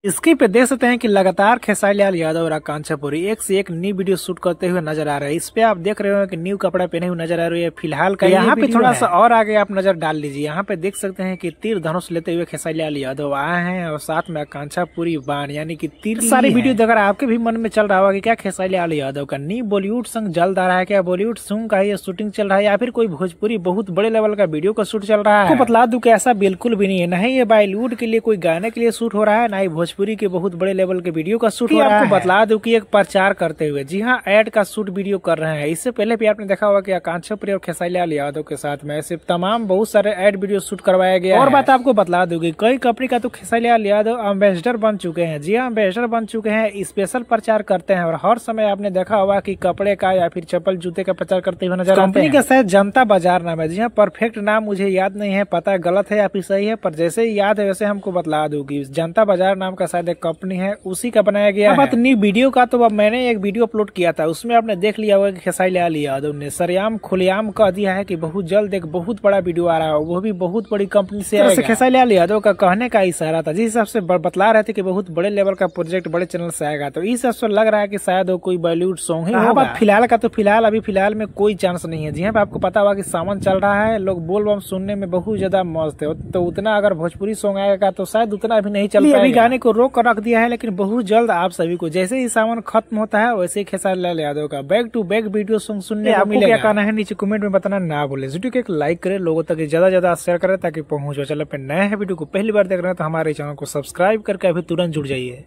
इसके पे देख सकते हैं कि लगातार खेसारी लाल यादव और आकांक्षा पुरी एक से एक न्यू वीडियो शूट करते हुए नजर आ रहे हैं। इस पे आप देख रहे हो कि न्यू कपड़ा पहने हुए नजर आ रही है। फिलहाल का यहाँ पे थोड़ा सा और आगे आप नजर डाल लीजिए। यहाँ पे देख सकते हैं कि तीर धनुष लेते हुए खेसारी लाल यादव आए हैं और साथ में आकांक्षा पुरी बाण यानी कि तीर सारी वीडियो देखकर आपके भी मन में चल रहा होगा कि क्या खेसारी लाल यादव का न्यू बॉलीवुड सॉन्ग जल्द आ रहा है, क्या बॉलीवुड सॉन्ग का ये शूटिंग चल रहा है या फिर कोई भोजपुरी बहुत बड़े लेवल का वीडियो का शूट चल रहा है। आपको बतला दूं कि ऐसा बिल्कुल भी नहीं है, न ही ये बॉलीवुड के लिए कोई गाने के लिए शूट हो रहा है, न ही भोजपुरी के बहुत बड़े लेवल के वीडियो का शूट हो रहा है। आपको बतला दूं कि एक प्रचार करते हुए, जी हाँ, एड का शूट वीडियो कर रहे हैं। इससे पहले भी आपने देखा होगा कि आकांक्षा पुरी और खेसारी लाल यादव के साथ में ऐसे तमाम बहुत सारे एड वीडियो शूट करवाया गया। और बात आपको बतला दूंगी, कई कंपनी का तो खेसारी लाल यादव एम्बेसडर बन चुके हैं। जी हाँ, एम्बेसडर बन चुके हैं, स्पेशल प्रचार करते हैं और हर समय आपने देखा होगा कि कपड़े का या फिर चप्पल जूते का प्रचार करते हुए नजर आते हैं। कंपनी का शायद जनता बाजार नाम है। जी हाँ, परफेक्ट नाम मुझे याद नहीं है, पता है गलत है या फिर सही है, पर जैसे ही याद है वैसे हमको बतला दूंगी। जनता बाजार नाम का शायद एक कंपनी है, उसी का बनाया गया है। बात न्यू वीडियो का, तो अब मैंने एक वीडियो अपलोड किया था, उसमें आपने देख लिया होगा कि खेसारी लाल यादव ने सरेआम खुलेआम कह दिया है कि बहुत जल्द एक बहुत बड़ा वीडियो आ रहा है, वो भी बहुत बड़ी कंपनी से आएगा। खेसारी लाल यादव का कहने का इशारा था, जिस हिसाब से बतला रहे थे कि बहुत बड़े लेवल का प्रोजेक्ट बड़े चैनल से आएगा, तो इस हिसाब से लग रहा है कि शायद वो कोई बॉलीवुड सॉन्ग ही होगा। फिलहाल का तो अभी फिलहाल में कोई चांस नहीं है। जी हाँ, आपको पता होगा कि सावन चल रहा है, लोग बोल बम सुनने में बहुत ज्यादा मस्त है, तो उतना अगर भोजपुरी सॉन्ग आएगा तो शायद उतना अभी नहीं चल पाएगा। अभी गाने को रोक कर रख दिया है, लेकिन बहुत जल्द आप सभी को जैसे ही सावन खत्म होता है वैसे ही खेसारी लाल यादव का back to back video song सुनने को मिलेगा। क्या कहना है नीचे कमेंट में बताना ना भूले। वीडियो को एक लाइक करें, लोगों तक ज्यादा शेयर करें ताकि पहुंचे। चलो, पे नए वीडियो को पहली बार देख रहे हैं तो हमारे चैनल को सब्सक्राइब करके अभी तुरंत जुड़ जाइए।